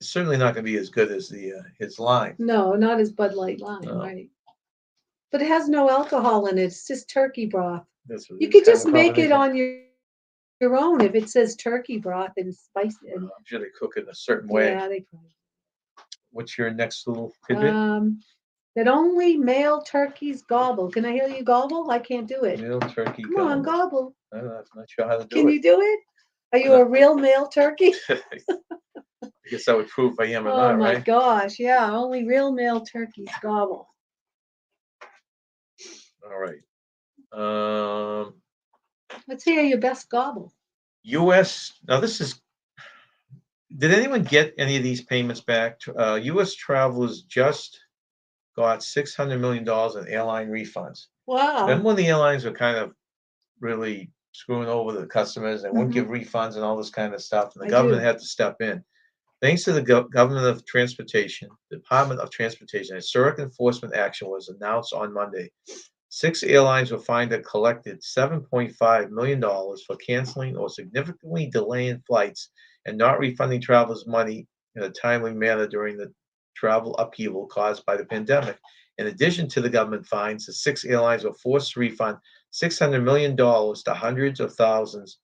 It's certainly not going to be as good as the his line. No, not as Bud Light line, No, right? But it has no alcohol in it. It's just turkey broth. that's what You it could kind of just make it combination. on your own if it says turkey broth and spice and I'm sure they cook it in a certain way. yeah, they probably. What's your next little tidbit? That only male turkeys gobble. Can I hear you gobble? I can't do it. Real turkey Come on, gobble. gobble. I'm not sure how to do Can it. you do it? Are you No. a real male turkey? I guess that would prove if I am or Oh not, my right? gosh, yeah, only real male turkeys gobble. All right. Um, Let's hear your best gobble. U.S. Now this is. Did anyone get any of these payments back? U.S. travelers just got $600 million in airline refunds. Then Wow. when the airlines were kind of really screwing over the customers and wouldn't give refunds and all this kind of stuff, and the I government do. had to step in. Thanks to the Government of Transportation, Department of Transportation, historic enforcement action was announced on Monday. 6 airlines were fined and collected $7.5 million for canceling or significantly delaying flights and not refunding travelers money in a timely manner during the travel upheaval caused by the pandemic. In addition to the government fines, the 6 airlines were forced to refund $600 million to hundreds of thousands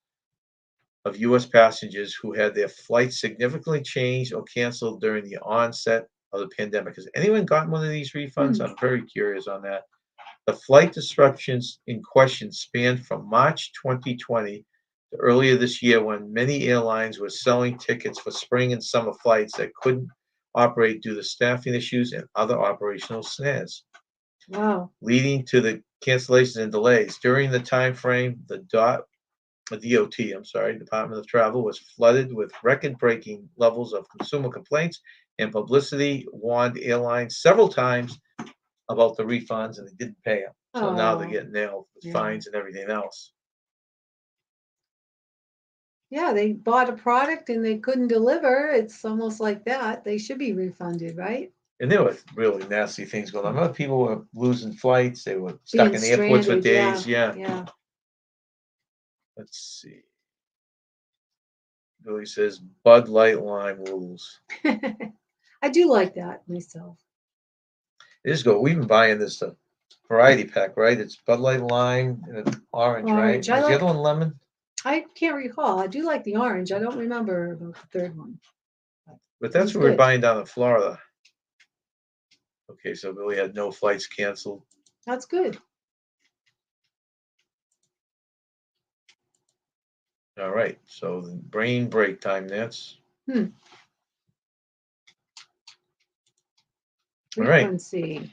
of U.S. passengers who had their flights significantly changed or canceled during the onset of the pandemic. Has anyone gotten one of these refunds? I'm very curious on that. The flight disruptions in question spanned from March 2020 to earlier this year when many airlines were selling tickets for spring and summer flights that couldn't operate due to staffing issues and other operational snags, leading to the cancellations and delays. During the time frame, the DOT, Department of Travel, was flooded with record-breaking levels of consumer complaints, and publicity warned airlines several times about the refunds, and they didn't pay them. So now they're getting nailed with fines and everything else. Yeah, they bought a product and they couldn't deliver. It's almost like that. They should be refunded, right? And there were really nasty things going on. Other people were losing flights. They were stuck Being in airports for stranded, days. yeah, Yeah. Let's see. Billy says Bud Light Lime rules. yeah. I do like that myself. It is good. We've been buying this variety pack, right? It's Bud Light Lime and it's orange, right? Orange. I Was the like. other one lemon? I can't recall. I do like the orange. I don't remember about the third one. But It that's was what we were good. buying down in Florida. Okay, so Billy had no flights canceled. That's good. All right, so the brain break time, Nance. Hmm. All right. Frequency.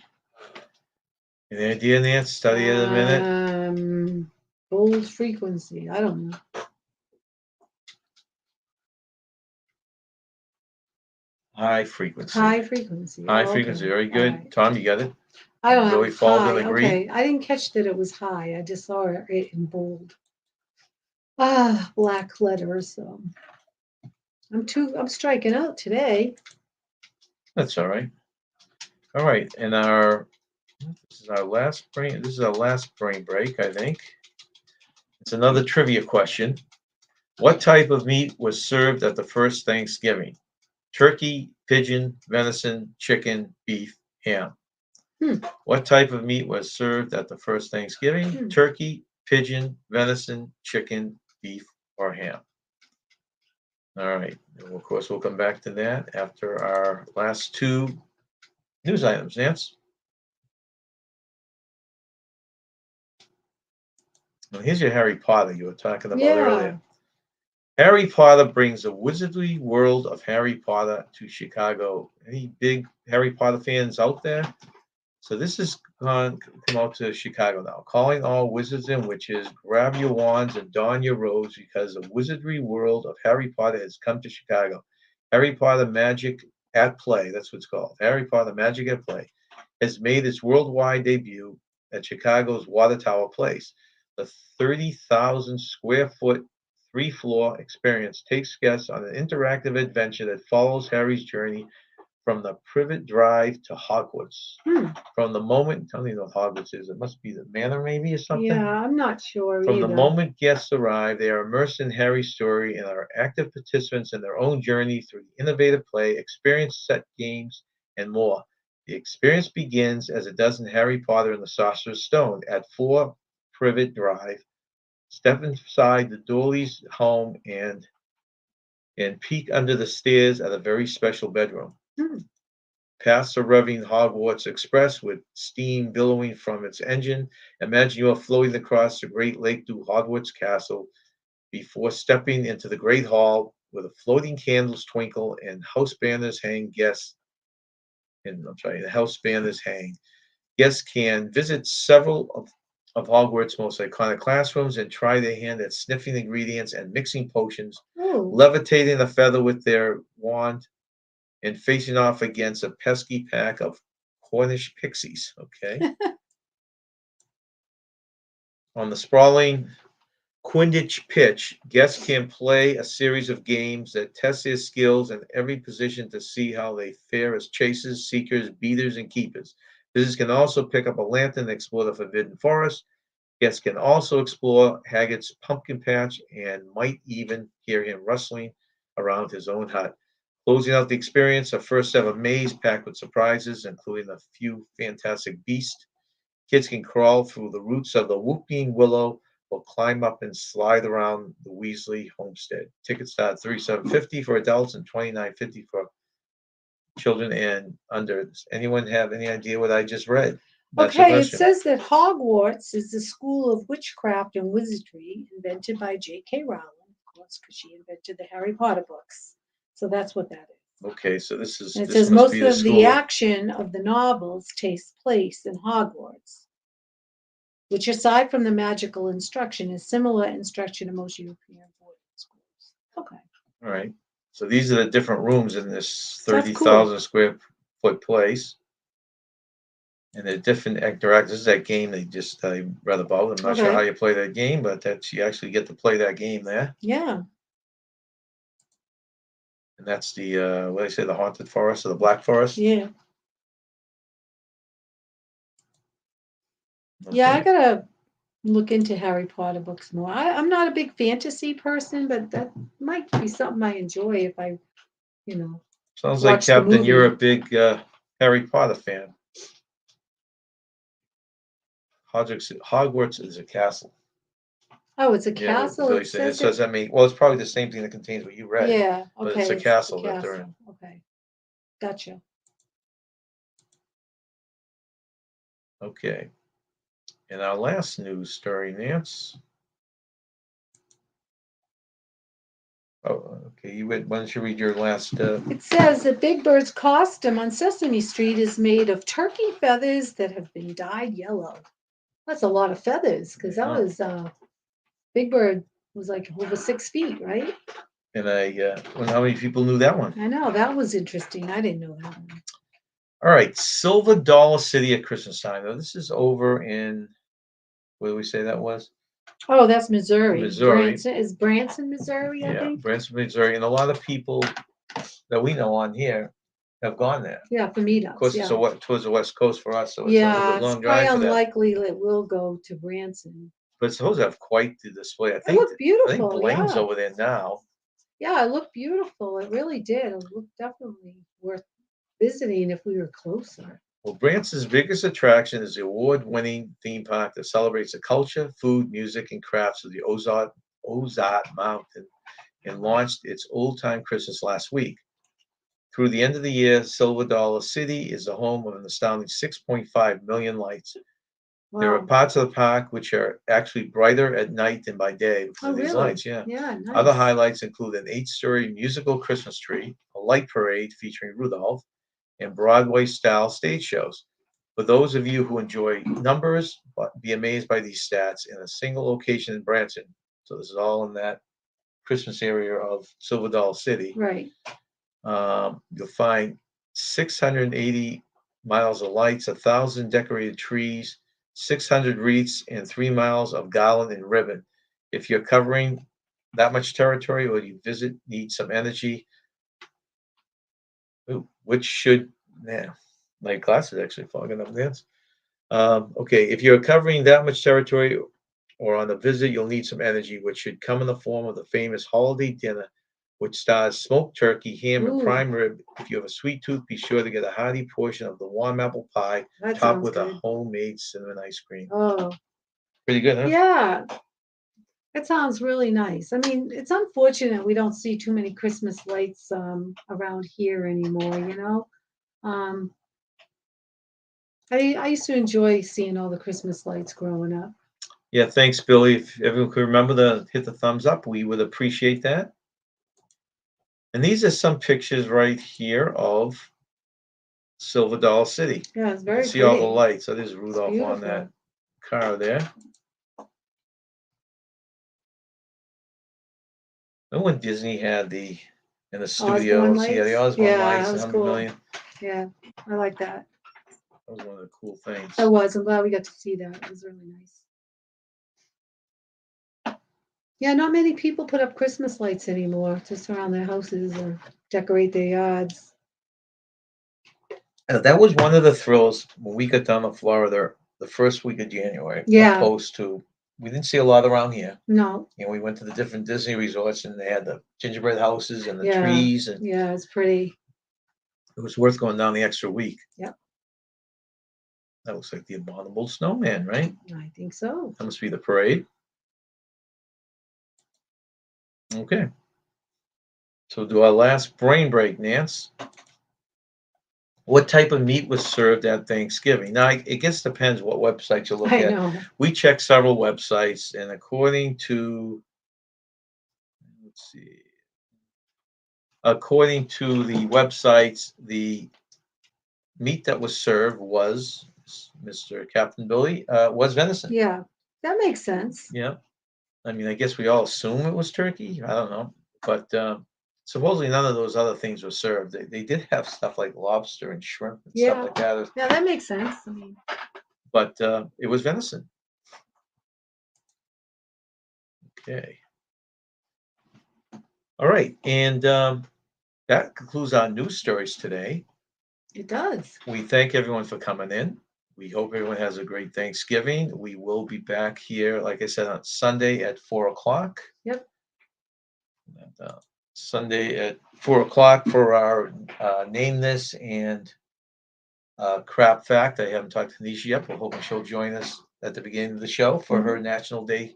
Any idea, Nance? Study it a minute. Bold frequency. I don't know. High frequency. High frequency. High Oh, frequency. okay. Very All good. right. Tom, you got it? I don't Billy have Falls high. agree. Okay. I didn't catch that it was high. I just saw it in bold. Ah, black letters. So I'm striking out today. That's all right. All right, and this is our last brain break, I think. It's another trivia question. What type of meat was served at the first Thanksgiving? Turkey, pigeon, venison, chicken, beef, ham. Hmm. What type of meat was served at the first Thanksgiving? Hmm. Turkey, pigeon, venison, chicken, beef, or ham? All right. And of course, we'll come back to that after our last two news items. Nance? Well, here's your Harry Potter you were talking about earlier. Yeah. Harry Potter brings the wizardry world of Harry Potter to Chicago. Any big Harry Potter fans out there? So this is going to come out to Chicago now. Calling all wizards and witches, grab your wands and don your robes because the wizardry world of Harry Potter has come to Chicago. Harry Potter Magic at Play, that's what it's called. Harry Potter Magic at Play has made its worldwide debut at Chicago's Water Tower Place. The 30,000 square foot, 3-floor experience takes guests on an interactive adventure that follows Harry's journey from the Privet Drive to Hogwarts. From the moment, I don't even know what Hogwarts is. It must be the manor, maybe, or something. Yeah, I'm not sure From either. the moment guests arrive, they are immersed in Harry's story and are active participants in their own journey through innovative play, experience set games, and more. The experience begins as it does in Harry Potter and the Sorcerer's Stone at 4 Privet Drive. Step inside the Dursley's home and peek under the stairs at a very special bedroom. Past the revving Hogwarts Express with steam billowing from its engine, imagine you are floating across the Great Lake to Hogwarts Castle before stepping into the Great Hall where the floating candles twinkle and house banners hang. The house banners hang. Guests can visit several of Hogwarts' most iconic classrooms and try their hand at sniffing ingredients and mixing potions, levitating a feather with their wand, and facing off against a pesky pack of Cornish pixies. Okay. On the sprawling Quidditch pitch, guests can play a series of games that test their skills in every position to see how they fare as chasers, seekers, beaters, and keepers. Visitors can also pick up a lantern and explore the Forbidden Forest. Guests can also explore Hagrid's pumpkin patch and might even hear him rustling around his own hut. Closing out the experience, a first ever maze packed with surprises, including a few fantastic beasts. Kids can crawl through the roots of the whooping willow or climb up and slide around the Weasley homestead. Tickets start at $37.50 for adults and $29.50 for children and under. Anyone have any idea what I just read? That's the Okay, it question. says that Hogwarts is the school of witchcraft and wizardry invented by J.K. Rowling, of course, because she invented the Harry Potter books. So that's what that is. Okay, so this And it must says be most the of the school. action of the novels takes place in Hogwarts, which, aside from the magical instruction, is similar instruction to most European boarding schools. Okay. All right. So these are the different rooms in this That's 30,000 square foot place. And they're different interactive. This is that game I read about. I'm not sure Okay. how you play that game, but you actually get to play that game there. Yeah. And that's the what did I say, the haunted forest or the black forest? Yeah. Yeah, I Okay. gotta look into Harry Potter books more. I'm not a big fantasy person, but that might be something I enjoy if I, you know, Sounds like, watch the Captain, you're a movie. big Harry Potter fan. Hogwarts is a castle. Oh, it's a Yeah, what castle. Billy It said. It says says it. that mean, well, it's probably the same thing that contains what you read, Yeah. but it's a Okay. It's the castle that they're in. castle. Okay. Gotcha. Okay. And our last news story, Nance. Oh, okay. Why don't you read your last? It says that Big Bird's costume on Sesame Street is made of turkey feathers that have been dyed yellow. That's a lot of feathers because that Yeah. was Big Bird was like over 6 feet, right? And wonder how many people knew that one. I know that was interesting. I didn't know that one. All right, Silver Dollar City at Christmas time. Now, this is over in, where do we say that was? Oh, that's Missouri. Missouri. Branson, Missouri, I Yeah, think. Branson, Missouri. And a lot of people that we know on here have gone there. Yeah, for Of meetups. course, Yeah. it's towards the West Coast for us, so it's a little Yeah, bit it's long probably drive for them. unlikely that we'll go to Branson. But it's supposed to have quite the display. It looked I think beautiful. Blaine's Yeah. over there now. Yeah, it looked beautiful. It really did. It looked definitely worth visiting if we were closer. Well, Branson's biggest attraction is the award-winning theme park that celebrates the culture, food, music, and crafts of the Ozark Mountain, and launched its old-time Christmas last week. Through the end of the year, Silver Dollar City is the home of an astounding 6.5 million lights. There are Wow. parts of the park which are actually brighter at night than by day because Oh, of these really? lights. Yeah. Yeah, Other nice. highlights include an 8-story musical Christmas tree, a light parade featuring Rudolph, and Broadway-style stage shows. For those of you who enjoy numbers, be amazed by these stats in a single location in Branson. So this is all in that Christmas area of Silver Dollar City. Right. You'll find 680 miles of lights, 1,000 decorated trees, 600 wreaths, and 3 miles of garland and ribbon. If you're covering that much territory or you need some energy, which should, yeah, my glasses actually fogging up this. Okay, if you're covering that much territory or on a visit, you'll need some energy, which should come in the form of the famous holiday dinner, which stars smoked turkey, ham, and Ooh, prime rib. If you have a sweet tooth, be sure to get a hearty portion of the warm apple pie, that topped sounds with a good. homemade cinnamon ice cream. Oh, Pretty good, huh? yeah. That sounds really nice. I mean, it's unfortunate we don't see too many Christmas lights around here anymore, you know? Um, I used to enjoy seeing all the Christmas lights growing up. Yeah, thanks, Billy. If everyone could remember to hit the thumbs up, we would appreciate that. And these are some pictures right here of Silver Dollar City. Yeah, it's You can very see all the pretty. lights. So there's It's Rudolph on that beautiful. car there. Remember when Disney had in the Osborne studios? Yeah, the lights. Osborne Yeah, lights, that was 100 cool. million. Yeah, I like that. That was one of the cool things. I was. I'm glad we got to see that. It was really nice. Yeah, not many people put up Christmas lights anymore, just around their houses or decorate their yards. That was one of the thrills when we got down to Florida the first week of January, Yeah, opposed to, we didn't see a lot around here. no, You know, we went to the different Disney resorts and they had the gingerbread houses and the yeah, trees, and yeah, it's pretty. it was worth going down the extra week. Yep, That looks like the Abominable Snowman, right? I think so. That must be the parade. Okay. So do our last brain break, Nance. What type of meat was served at Thanksgiving? Now, it gets depends what website you look I at. know. We checked several websites, and according to, let's see, according to the websites, the meat that was served was, Mr. Captain Billy, was venison. Yeah, that makes sense. Yeah. I mean, I guess we all assume it was turkey. I don't know. But supposedly none of those other things were served. They did have stuff like lobster and shrimp and stuff Yeah, like that. yeah, that makes sense. I mean, But it was venison. Okay. All right. And that concludes our news stories today. it does. We thank everyone for coming in. We hope everyone has a great Thanksgiving. We will be back here, like I said, on Sunday at 4 o'clock. Yep. Sunday at 4 o'clock for our name this and crap fact. I haven't talked to Nisha yet. We're hoping she'll join us at the beginning of the show for her National Day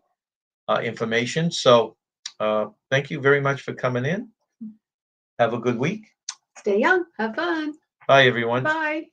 information. So thank you very much for coming in. Have a good week. Stay young. Have fun. Bye, everyone. Bye.